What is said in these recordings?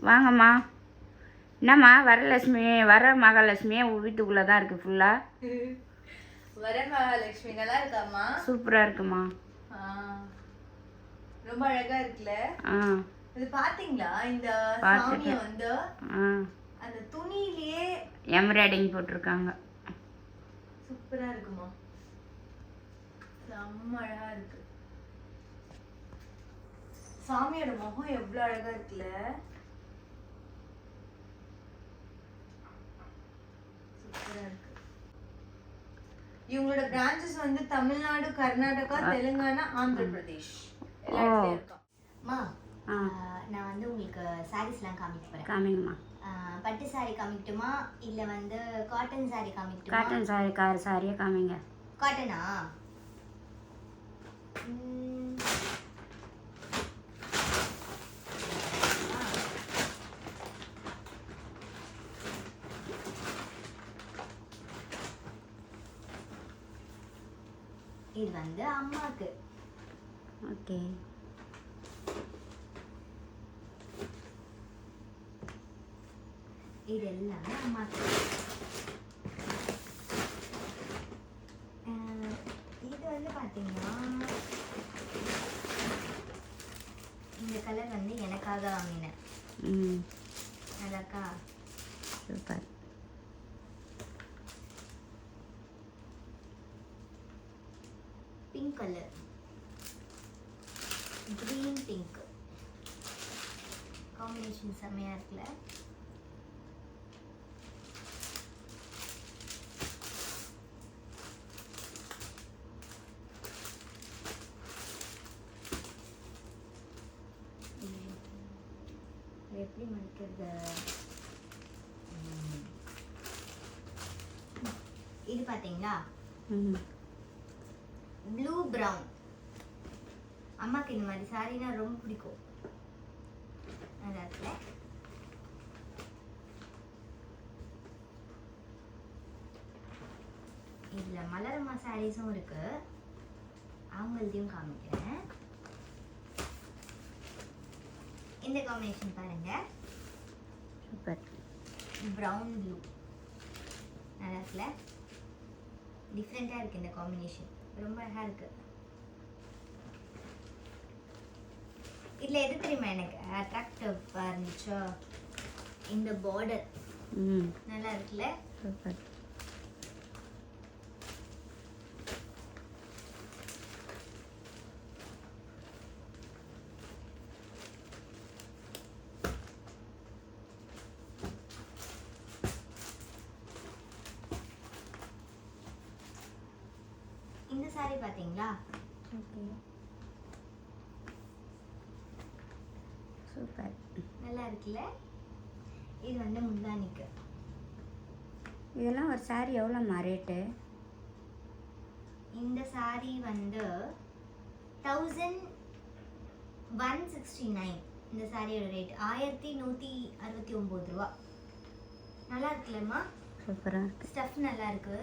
வாங்கம்மா. என்னம்மா வரலட்சுமி வர மகாலட்சுமியே வீட்டுக்குள்ளே தான் இருக்குது ஃபுல்லாக. வர மகாலட்சுமி நல்லா இருக்காம்மா? சூப்பராக இருக்குமா. ரொம்ப அழகா இருக்குல்ல. இது பாத்தீங்களா? இந்த சாமியை வந்து அந்த துணியிலேயே எம்ப்ராய்டிங் போட்டிருக்காங்க. சூப்பரா இருக்குமா. செம்ம அழகா இருக்கு. சாமியோட முகம் எவ்வளவு அழகா இருக்குல்ல. சூப்பரா இருக்கு. இவங்களோட பிரான்ச்சஸ் வந்து தமிழ்நாடு, கர்நாடகா, தெலுங்கானா, ஆந்திர பிரதேஷ் எல்லா இடத்துலயும் இருக்கும். அம்மா, நான் வந்து உங்களுக்கு சாரீஸ்லாம் காமிக்க போறேன். காமிங்கம்மா. பட்டு சாரி காமிக்கட்டுமா இல்ல வந்து காட்டன் சாரி காமிக்கட்டுமா? காட்டன் சாரி சாரியே காமிங்க. காட்டனா? இது வந்து அம்மாக்கு. ஓகே. இது எல்லாமே அம்மாக்கு. இது வந்து பார்த்தீங்கன்னா இந்த கலர் வந்து எனக்காக வாங்கினேன். நல்லாக்கா? Super. Pink colour, green pink combination செம்மையா இருக்குல்ல. எப்படி மடிக்கிறது? இது பாத்தீங்களா? Blue brown. அம்மாக்கு இந்த மாதிரி சாரினா ரொம்ப பிடிக்கும். நல்லா இருக்குல்ல. இதுல மலரம்மா சாரீஸும் இருக்கு. அவங்களதையும் காமிக்கிறேன். இந்த காம்பினேஷன் பாருங்க. சூப்பர். பிரவுன் ப்ளூ நல்லா இருக்குல்ல. டிஃப்ரெண்டா இருக்கு இந்த காம்பினேஷன். ரொம்ப அழகா இருக்கு. இதுல எது தெரியுமா எனக்கு அட்ராக்டிவ் இருந்துச்சோ? இந்த பார்டர் நல்லா இருக்குல்ல. சூப்பர். இந்த சாரி பாத்தீங்களா? ஓகே. சூப்பர். நல்லா இருக்குல்ல. இது வந்து முந்தானிக்கு. இதெல்லாம் ஒரு சாரி எவ்வளோம்மா ரேட்டு? இந்த சாரி வந்து 1169. இந்த சாரியோட ரேட் 1169 ரூபா. நல்லா இருக்குல்லம்மா. சூப்பராக இருக்கு. ஸ்டஃப் நல்லா இருக்கு.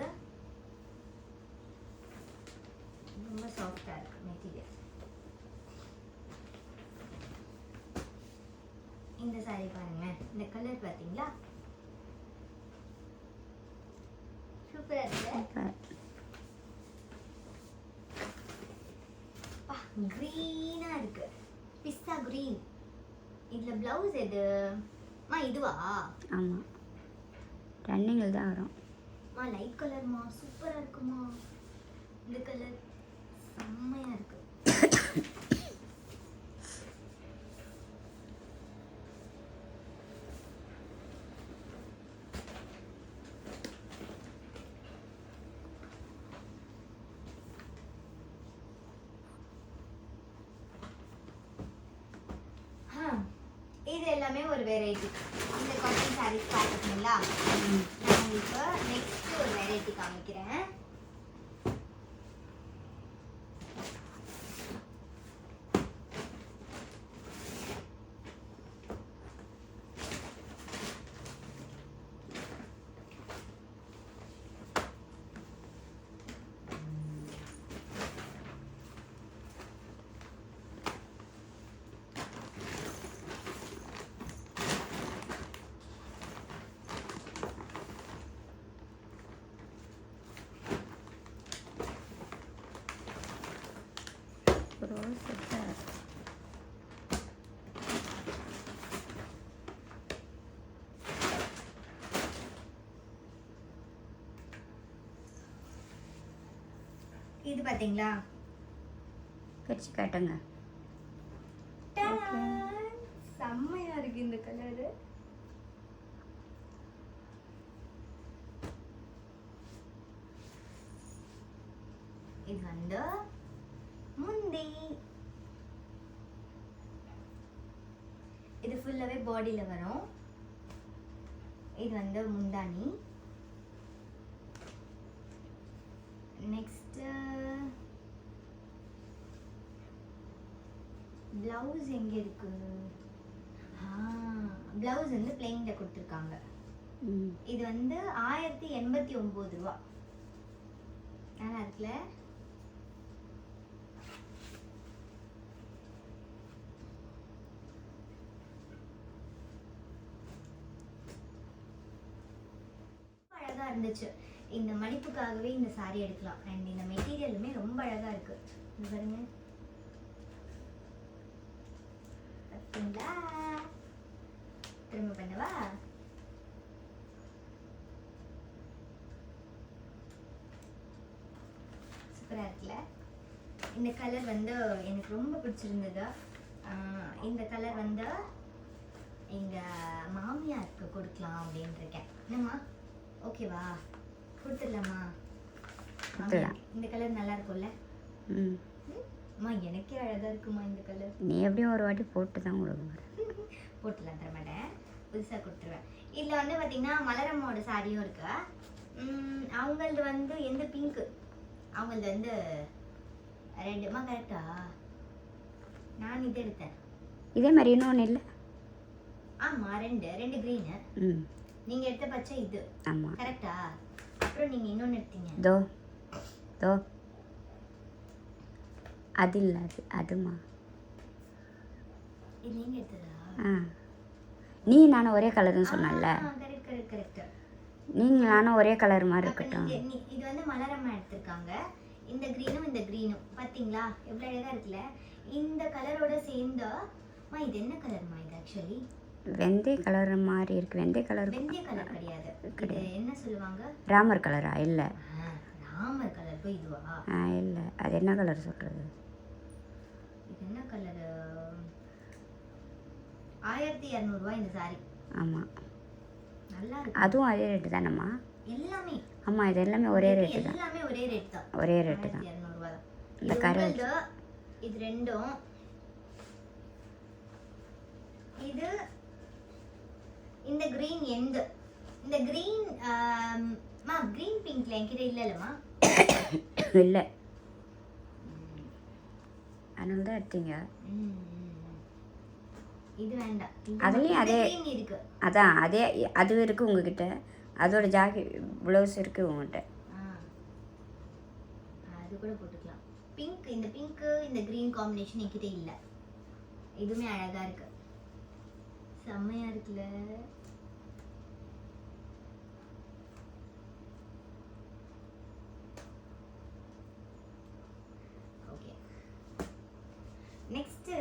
ரொம்ப சாஃப்டா இருக்கு மெட்டீரியல். இந்த சாரி பாருங்க. இந்த கலர் பாத்தீங்களா? சூப்பரா இருக்கு. கிரீனா இருக்கு. பிஸ்தா கிரீன். இதுல பிளவுஸ் எது? இதுவா? ஆமா. ரன்னிங்கில் தான் வரும். லைட் கலர்மா. சூப்பரா இருக்குமா. இந்த கலர் செம்மையா இருக்கு. இது எல்லாமே ஒரு வெரைட்டி. இந்த காட்டன் சாரீஸ் பார்த்துக்கீங்களா? நான் உங்களுக்கு நெக்ஸ்ட் ஒரு வெரைட்டி காமிக்கிறேன். சூப்பர். இது பாத்தீங்களா? பிரிச்சு காட்டுங்க. செம்மையா இருக்கு இந்த கலரு. இது வந்து முந்தி. இது ஃபுல்லாவே பாடியில வரும். இது வந்து முந்தானி. நெக்ஸ்ட் பிளவுஸ் எங்க இருக்கு? பிளவுஸ் வந்து பிளெயின்ல கொடுத்துருக்காங்க. இது வந்து 1089 ரூபா. நல்லா இருக்குல்ல? அழகா இருந்துச்சு. இந்த மடிப்புக்காகவே இந்த சாரி எடுக்கலாம். அண்ட் இந்த மெட்டீரியலுமே ரொம்ப அழகா இருக்கு. இது பாருங்க. பார்த்தீங்களா? திரும்ப பண்ணவா? சூப்பரா இருக்குல்ல? இந்த கலர் வந்து எனக்கு ரொம்ப பிடிச்சிருந்தது. இந்த கலர் வந்து எங்க மாமியாருக்கு கொடுக்கலாம் அப்படின்னு இருக்கேன். என்னம்மா, ஓகேவா? கொடுத்துடலாமா? இந்த கலர் நல்லா இருக்கும்ல? அம்மா எனக்கே அழகா இருக்குமா இந்த கலர். நீ எப்படியும் ஒரு வாட்டி போட்டு தான் கொடுக்க போட்டுலாம் தர மாட்டேன், புதுசாக கொடுத்துருவேன். இதில் வந்து பார்த்தீங்கன்னா மலரம்மோட சாரியும் இருக்கு. அவங்களது வந்து எந்த பிங்க்கு, அவங்களது வந்து ரெண்டுமா. கரெக்டா? நான் இது எடுத்தேன். இதே மாதிரி இன்னொன்று இல்லை? ஆமாம், ரெண்டு க்ரீனு. நீங்கள் எடுத்த பச்சை இது. ஆமாம், கரெக்டா? அப்புறம் நீங்கள் இன்னொன்று எடுத்தீங்க. தோ தோ அது இல்லை, அதுமா. இது நீங்கள் எடுத்ததா? நீ நானும் ஒரே கலர்னு சொன்னல. கரெக்ட். நீங்கள் நானும் ஒரே கலர் மாதிரி இருக்கட்டும். இது வந்து மலரம்மா எடுத்திருக்காங்க. இந்த க்ரீனும் இந்த க்ரீனும் பார்த்தீங்களா எவ்வளோ அழகாக இருக்குல்ல? இந்த கலரோட சேர்ந்தா இது என்ன கலர்மா? இது ஆக்சுவலி வெந்தய கலர் மாதிரி இருக்கு. வெந்தய கலர் கிடையாது. இது என்ன சொல்லுவாங்க? ராமர் கலரா? இல்லை, ராமர் கலர் போய் இதுவா? இல்லை, அது என்ன கலர் சொல்கிறது? இது என்ன கலர்? 1200 ரூபாய் இந்த சாரி. ஆமாம், நல்லா இருக்கு. அதுவும் அதே ரேட்டு தானம்மா? எல்லாமே ஆமாம், இது எல்லாமே ஒரே ரேட்டு தான். எல்லாமே ஒரே ரேட் தான். ஒரே ரேட்டு தான். 1200 ரூபாய் தான். இந்த கலர் இது ரெண்டும். இது இந்த கிரீன் எந்த? இந்த கிரீன் கிரீன் பிங்க்ல என்கிட்ட இல்லைல்லம்மா. இல்லை, அதனால தான் எடுத்தீங்க. இது வேண்டாம். அதுலேயும் அதே இருக்கு. அதான் அதே அது இருக்குது உங்ககிட்ட. அதோட ஜாக்கெட் ப்ளவுஸ் இருக்குது உங்கள்கிட்ட. அது கூட போட்டுக்கலாம். பிங்க், இந்த பிங்க்கு இந்த கிரீன் காம்பினேஷன் என்கிட்ட இல்லை. இதுவுமே அழகா இருக்கு, செம்மையா இருக்குல்ல? ஓகே, நெக்ஸ்ட்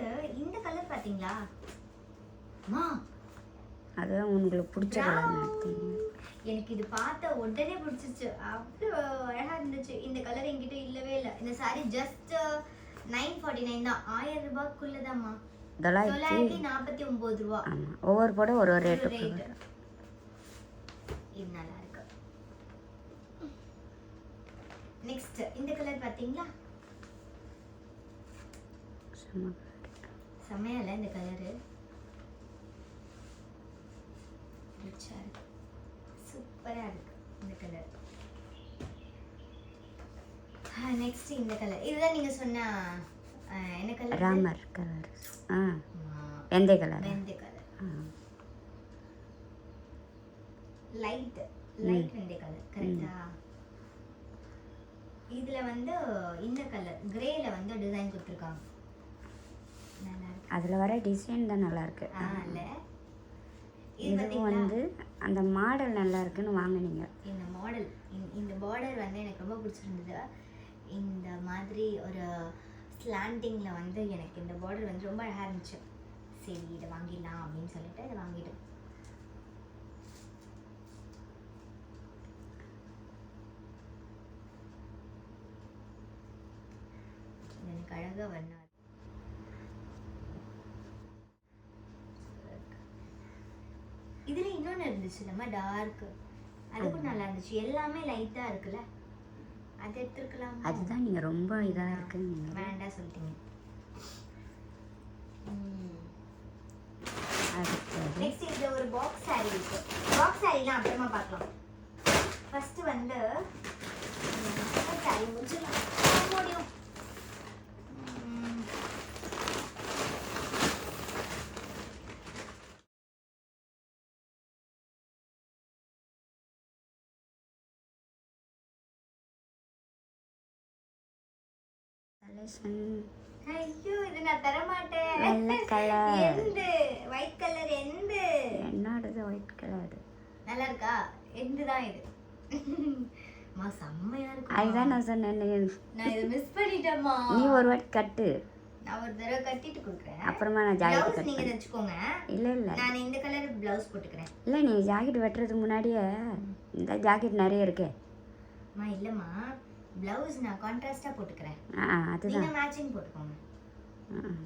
இந்த கலர் பாத்தீங்களா? அதுதான் உங்களுக்கு பிடிச்ச கலர். எனக்கு இது பார்த்த உடனே பிடிச்சிச்சு, அவ்வளோ அழகா இருந்துச்சு. இந்த கலர் என்கிட்ட இல்லவே இல்லை. இந்த சாரி ஜஸ்ட் 949 தான். 1000 ரூபாய்க்குள்ளதாம்மா. 949 ரூபா. ஆமாம், ஒவ்வொரு போட ஒரு ரேட்டு. இது நல்லா இருக்கு. நெக்ஸ்ட் இந்த கலர் பாத்தீங்களா? செம்மையா இல்லை இந்த கலரு? சூப்பரா இருக்கு இந்த கலர். நெக்ஸ்ட் இந்த கலர், இதுதான் நீங்க சொன்ன என்ன கலர்? ராமர் கலர். வெந்தய கலர். வெந்தய கலர், லைட் வெந்தய கலர். கரெக்டா? இதுல வந்து இந்த கலர் கிரேல வந்து டிசைன் கொடுத்துருக்காங்க. நல்லா இருக்கு. அதுல வர டிசைன் தான் நல்லா இருக்கு. இல்ல இது வந்து அந்த மாடல் நல்லா இருக்குன்னு வாங்குனீங்க. இந்த மாடல், இந்த பார்டர் வந்து எனக்கு ரொம்ப பிடிச்சிருந்தது. இந்த மாதிரி ஒரு ஸ்லாண்டிங்கில் வந்து எனக்கு இந்த பார்டர் வந்து ரொம்ப அழகாக இருந்துச்சு. சரி இதை வாங்கிடலாம் அப்படின்னு சொல்லிட்டு இதை வாங்கிட்டோம். எனக்கு அழகாக வரணும். இதுல இன்னொன்று இருந்துச்சு நம்ம டார்க், அதுக்கும் நல்லா இருந்துச்சு. எல்லாமே லைட்டா இருக்குல்ல, அது எடுத்துக்கலாம். அதுதான் நீங்கள் ரொம்ப இதாக இருக்குங்க. வேண்டாம் சொல்லிட்டீங்க. நெக்ஸ்ட் இதுல ஒரு பாக்ஸ் சாரி இருக்கு. பாக்ஸ் சாரிலாம் அப்புறமா பார்க்கலாம். ஃபர்ஸ்ட் வந்து சாரி முடிச்சிடலாம். முடியும். ஐயோ இது நான் தர மாட்டேன். வெள்ளை கலர். எந்த ஒயிட் கலர்? எந்த என்னோடது ஒயிட் கலர். நல்லா இருக்கா? எந்த தான் இது? மா செம்மையா இருக்கு. அதுதான் நான் சொன்னேன். நான் இதை மிஸ் பண்ணிட்டேம்மா. நீ ஒரு வாட்டி கட்டு, நான் ஒரு தடவை கட்டிட்டு கொடுக்குறேன். அப்புறமா நான் ஜாக்கெட் ப்ளவுஸ் கட் நீங்க தச்சுக்கோங்க. இல்லை இல்லை நான் இந்த கலர் ப்ளவுஸ் போட்டுக்கிறேன். இல்லை நீங்கள் ஜாக்கெட் வெட்டுறதுக்கு முன்னாடியே இந்த ஜாக்கெட் நிறைய இருக்கு. அம்மா இல்லைம்மா, ப்ளவுஸ் நான் கான்ட்ராஸ்டா போட்டுக்கிறேன். அதுதான் நீங்க மேட்சிங் போட்டுக்கோங்க.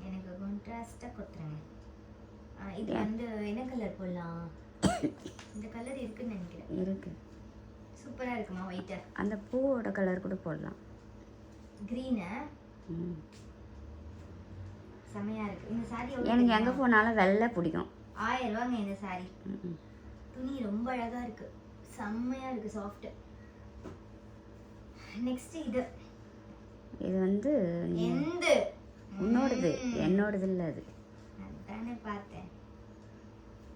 எனக்கு கான்ட்ராஸ்டா கொடுத்துருங்க. இது வந்து என்ன கலர் போடலாம்? இந்த கலர் இருக்குன்னு நினைக்கிறேன். இருக்கு, சூப்பரா இருக்குமா? ஒயிட் அந்த பூவோட கலர் கூட போடலாம். கிரீன் செமையா இருக்கு. இந்த சாரி எனக்கு எங்கே போனாலும் வெள்ளை பிடிக்கும். 1000 ரூபாங்க இந்த சாரி. துணி ரொம்ப அழகா இருக்கு, செம்மையா இருக்கு, சாஃப்ட். நெக்ஸ்ட் இது வந்து எந்த உன்னோடது, என்னோடது இல்லை. அது தானே பார்த்தேன்.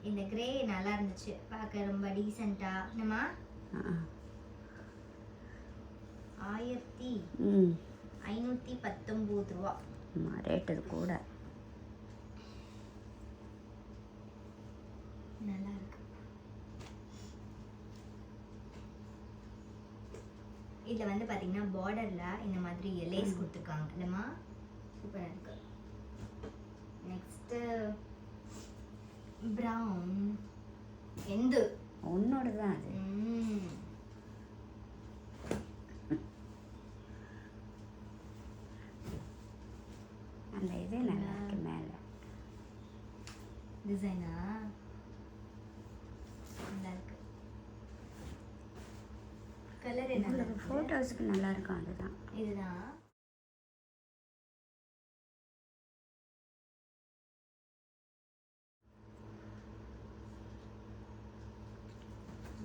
இந்த கிரே நல்லா இருந்துச்சு பார்க்க, ரொம்ப டீசெண்டா. என்னம்மா 1519 ரூபா. ரேட் அது கூட நல்லா இருக்கு. இதுல வந்து பாத்தீங்கன்னா பார்டர்ல இந்த மாதிரி லேஸ் கொடுத்துருக்காங்க இல்லம்மா, சூப்பரா இருக்கு. Next brown. எந்த உன்னோடது தான் அது. அந்த இதே நல்லா இருக்கு. மேலே டிசைனா நல்லா இருக்கு. கலர் என்ன? ஃபோட்டோஸ்க்கு நல்லா இருக்கும். அதுதான் இதுதான்.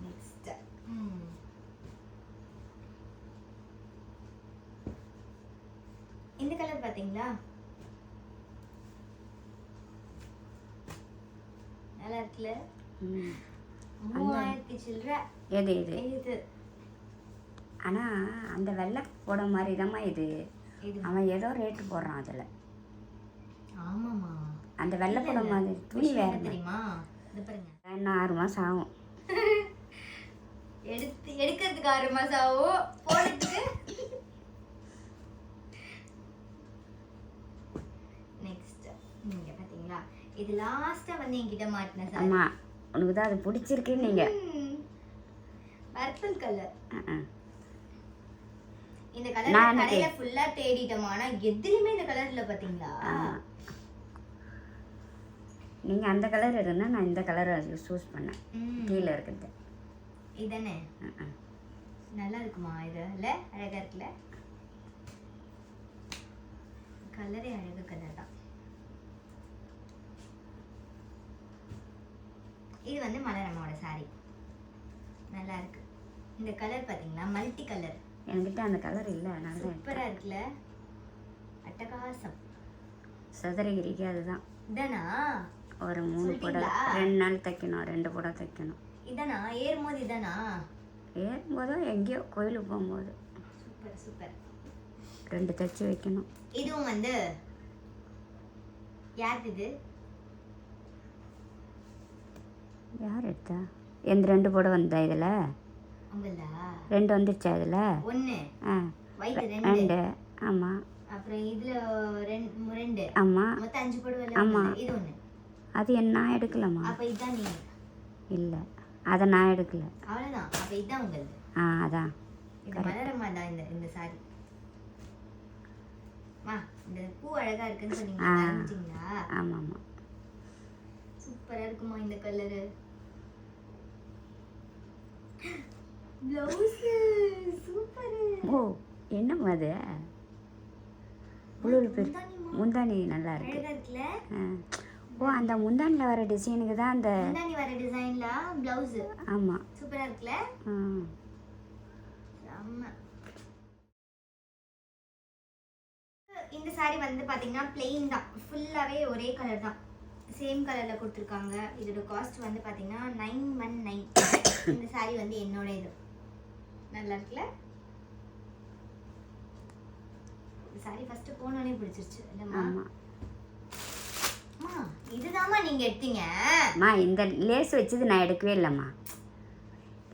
நெக்ஸ்ட் இந்த கலர் பாத்தீங்களா? நல்லா இருக்குல்ல? 3000 சில்லற. எது இது? இது ஆனால் அந்த வெள்ளை போட மாதிரி தான்மா இது. அவன் ஏதோ ரேட்டு போடுறான் அதில். ஆமாம்மா, அந்த வெள்ளை போட மாதிரி துணி வேறு தெரியுமா? இது பாருங்க, இன்னும் 6 மாதம் ஆகும். எடுக்கிறதுக்கு 6 மாதம் ஆகும், போடுறதுக்கு. நெக்ஸ்ட் நீங்க பாத்தீங்களா, இது லாஸ்டா வந்து என்கிட்ட மாட்டின சார். ஆமாம், உனக்கு தான் அது பிடிச்சிருக்கு. நீங்கள் பர்பிள் கலர். இந்த கலர் கடையில ஃபுல்லா தேடிட்டோம், ஆனா எதுலயுமே இந்த கலர் இல்ல. பாத்தீங்களா, நீங்கள் அந்த கலர் இருந்தால் நான் இந்த கலரை சூஸ் பண்ணேன். கீழே இருக்குது இதானே? நல்லா இருக்குமா இது? இல்ல அழகா இருக்குல்ல? கலரே அழகு கலர் தான். இது வந்து மலரம்மாவோட சாரி, நல்லா இருக்கு. இந்த கலர் பாத்தீங்களா, மல்டி கலர். என்கிட்ட அந்த கலர் இல்லை, நல்லா சூப்பரா இருக்குல்ல, அட்டகாசம். சதுரகிரிக்கு அதுதான். இதானா? ஒரு 3 புடவை 2 நாள் தைக்கணும், 2 புடவை தைக்கணும். இதானா ஏறும்போது? இதானா ஏறும்போதோ எங்கேயோ கோயிலுக்கு போகும்போது. Super super. 2 தைச்சி வைக்கணும். இதுவும் வந்து யார் இது? யார் எடுத்தா? எந்த 2 புடவை வந்தா இதில்? உங்களா? 2 வந்துருச்சா இதில்? 1 ஆ வைட் 2. ஆமாம், அப்புறம் இதுல ரெண்டு ஆமாம் மொத்தம் 5 புடவை. ஆமா. இது ஒண்ணு. அது நான் எடுக்கலம்மா. அப்ப இதான் நீங்க. இல்லை அதை நான் எடுக்கல. அவ்வளவுதான். அப்ப இதான் உங்களுது. அதான் இது மலரம்மா தான் இந்த சாரி. மா இந்த பூ அழகா இருக்குன்னு சொன்னீங்க. வரைஞ்சிங்களா? ஆமாம் ஆமாம். சூப்பரா இருக்குமா இந்த கலரு. Blouse super. ஓ என்னம்மா அது இவ்வளோ பேர் முந்தானி நல்லா இருக்கு. அழகா இருக்குல்ல? ஓ அந்த முந்தானியில் வர டிசைனுக்கு தான் அந்த முந்தானி வர டிசைன்ல ப்ளவுஸ். ஆமாம் சூப்பரா இருக்குல்ல? செம்ம. இந்த சாரி வந்து பாத்தீங்கன்னா பிளெயின் தான், ஃபுல்லாவே ஒரே கலர் தான், சேம் கலர்ல கொடுத்துருக்காங்க. இதோட காஸ்ட் வந்து பாத்தீங்கன்னா 919. இந்த சாரி வந்து என்னோட இது. நல்லா இருக்குல்ல? இந்த சாரி ஃபர்ஸ்ட் போனோனே பிடிச்சிருச்சு இல்லம்மா? அம்மா இதுதாம்மா நீங்க எடுத்தீங்க. அம்மா இந்த லேஸ் வச்சது நான் எடுக்கவே இல்லைம்மா.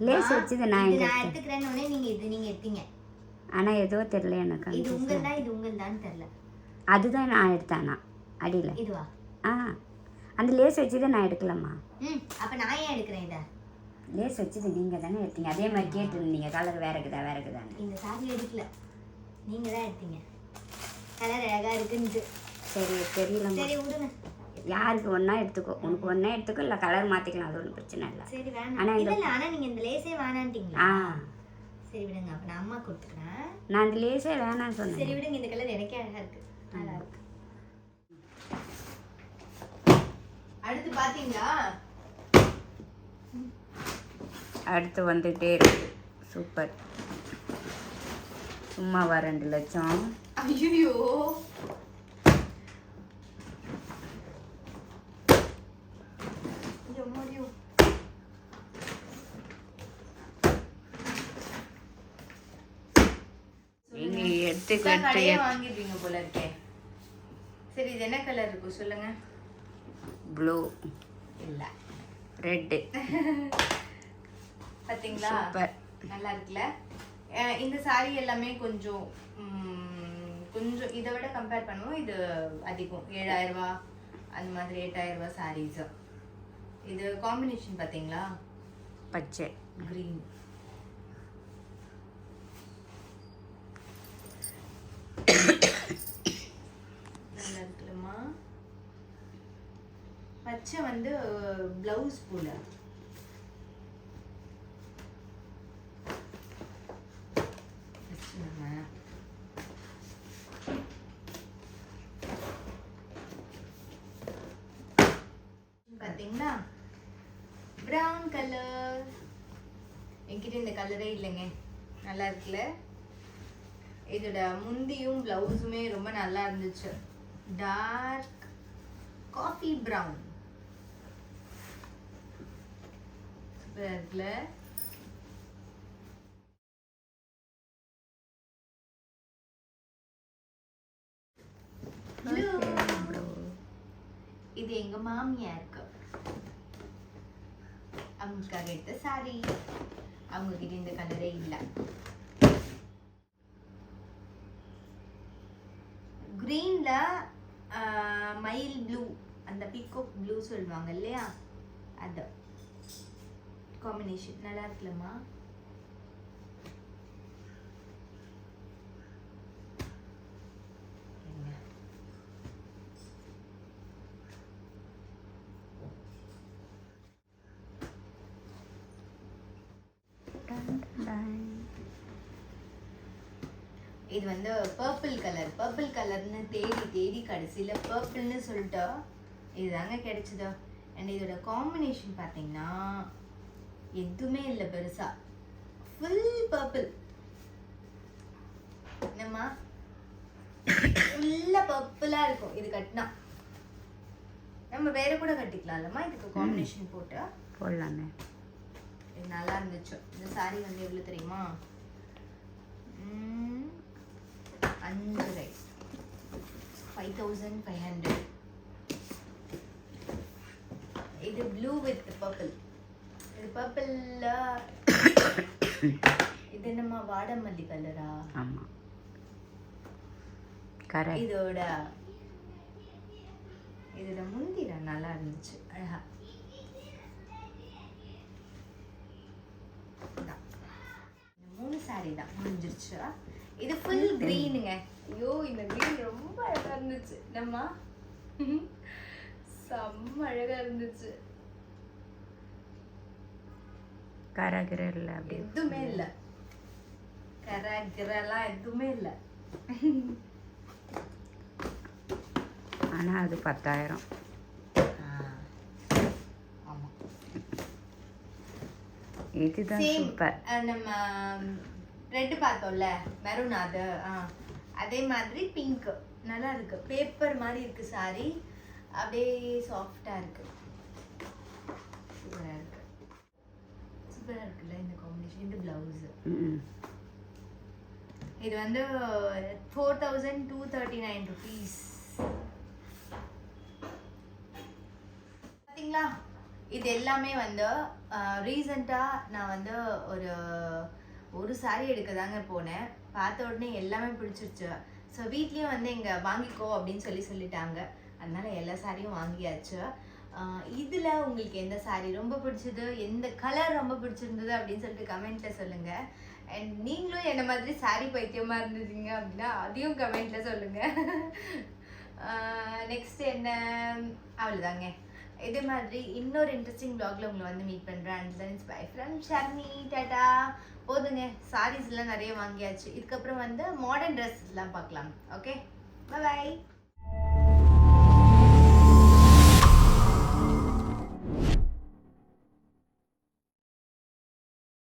லேஸ் வச்சது நான் எடுத்துக்கிறேன்னு உடனே நீங்க எடுத்தீங்க. ஆனால் ஏதோ தெரியல எனக்கு. இது உங்கள்தான் இது உங்கள்தான்னு தெரியல. அதுதான் நான் எடுத்தேன் அடியில். இதுவா? அந்த லேஸ் வச்சதை நான் எடுக்கலம்மா. அப்போ நான் ஏன் எடுக்கிறேன் இதை? லேஸ் வச்சது நீங்கள் தானே எடுத்தீங்க. அதே மாதிரி கேட்டுருந்தீங்க கலர் வேற இருக்குதா. இந்த சாரி எடுக்கல, நீங்கள் தான் எடுத்தீங்க. கலர் அழகாக இருக்குன்ட்டு. சரி தெரியல. சரி விடுங்க. யாருக்கு ஒன்றா எடுத்துக்கோ, உனக்கு ஒன்றா எடுத்துக்கோ, இல்லை கலர் மாற்றிக்கலாம், அது ஒன்றும் பிரச்சனை இல்லை. சரி வேணாம். ஆனால் நீங்கள் இந்த லேஸே வேணான்ட்டீங்களா? சரி விடுங்க, அப்போ நான் அம்மா கொடுத்துக்கிறேன். நான் இந்த லேஸே வேணான்னு சொன்னேன். சரி விடுங்க, இந்த கலர் எனக்கே அழகாக இருக்குது. நல்லா இருக்கு. அடுத்து பாத்தீங்களா? அடுத்து வந்துட்டே இருக்கு. சூப்பர். சும்மாவா 2 லட்சம்? ஐயோ வாங்கிடுவீங்க போல இருக்கே. சரி இது என்ன கலர் இருக்கும் சொல்லுங்க. ப்ளூ இல்ல ரெட். பாத்தீங்களா? சூப்பர். நல்லா இருக்குல்ல? இந்த சாரி எல்லாமே கொஞ்சம் இதை விட கம்பேர் பண்ணுவோம் இது அதிகம். 7000 ரூபாய் அந்த மாதிரி 8000 ரூபாய் சாரீஸ். இது காம்பினேஷன் பாத்தீங்களா? பச்சை கிரீன். நல்லா இருக்குல்லம்மா? பச்சை வந்து பிளவுஸ் போல. பாத்தீங்களா? Brown colour. என்கிட்ட இந்த கலரே இல்லைங்க. நல்லா இருக்குல்ல? இதோட முந்தியும் பிளவுஸுமே ரொம்ப நல்லா இருந்துச்சு. Dark coffee brown. சூப்பரா இருக்குல்ல? இது எங்க மாமியாருக்கு அவங்களுக்காக எடுத்த சாரி. அவங்க கிட்ட இந்த கலரே இல்ல. கிரீன்ல மயில் ப்ளூ, அந்த பீகாக் ப்ளூ சொல்லுவாங்க இல்லையா, அது காம்பினேஷன் நல்லா இருக்குல்லம்மா? இது வந்து பர்பிள் கலர். பர்பிள் கலர்னு தேடி தேடி கடைசியில் பர்பிள்னு சொல்லிட்டு இதுதாங்க கிடைச்சது. அண்ட் இதோட காம்பினேஷன் பார்த்தீங்கன்னா எதுவுமே இல்லை பெருசா, ஃபுல் பர்பிள். என்னம்மா? ஃபுல்லாக பர்பிளாக இருக்கும். இது கட்டினா நம்ம வேற கூட கட்டிக்கலாம்லம்மா. இதுக்கு காம்பினேஷன் போட்டு போடலாமே. இது நல்லா இருந்துச்சு. இந்த சாரி வந்து எவ்வளோ தெரியுமா? 5500. இது ப்ளூ வித் பர்பிள். இது பர்பிள்ல இது என்னம்மா வாடாமல்லி கலரா? ஆமாம் கரை இதோட முந்திர நல்லா இருந்துச்சு அழகா. இதான். இந்த 3 saree தான் முடிஞ்சிருச்சு. இது ஃபுல் கிரீனுங்க. ஐயோ இந்த கிரீன் ரொம்ப அழகா இருந்துச்சு. நம்ம செம்ம அழகா இருந்துச்சு. கரகிர இல்லை அப்படி எதுவுமே இல்லை, கரகிரெல்லாம் எதுவுமே இல்லை. ஆனால் அது 10,000. ஆமாம், இதுதான் சூப்பர். நம்ம ரெட் பார்த்தோம்ல மெரூன், அது அதே மாதிரி பிங்க் நல்லா இருக்கு. பேப்பர் மாதிரி இருக்கு சாரி, அப்படியே சாஃப்டா இருக்கு. சூப்பரா இருக்கு, சூப்பரா இருக்குல்ல இந்த காம்பினேஷன். இந்த பிளவுஸ் இது வந்து 4,239 rupees. பார்த்தீங்களா, இது எல்லாமே வந்து ரீசெண்டாக நான் வந்து ஒரு சாரி எடுக்க தாங்க போனேன். பார்த்த உடனே எல்லாமே பிடிச்சிருச்சு. ஸோ வீட்லேயும் வந்து இங்கே வாங்கிக்கோ அப்படின்னு சொல்லிட்டாங்க. அதனால எல்லா சாரியும் வாங்கியாச்சு. இதில் உங்களுக்கு எந்த சாரி ரொம்ப பிடிச்சது, எந்த கலர் ரொம்ப பிடிச்சிருந்தது அப்படின்னு சொல்லிட்டு கமெண்ட்டில் சொல்லுங்கள். அண்ட் நீங்களும் என்ன மாதிரி சாரி பைத்தியமாக இருந்துட்டீங்க அப்படின்னா அதையும் கமெண்ட்டில் சொல்லுங்கள். நெக்ஸ்ட் என்ன, அவ்வளோதாங்க. இதே மாதிரி இன்னொரு இன்ட்ரெஸ்டிங் vlogல உங்களை வந்து மீட் பண்ணுறேன். And bye from Sharmi, tata. போதுங்க, சாரீஸ்லாம் நிறைய வாங்கியாச்சு. இதுக்கப்புறம் வந்து மாடர்ன் ட்ரெஸ்லாம் பார்க்கலாம். Okay, by.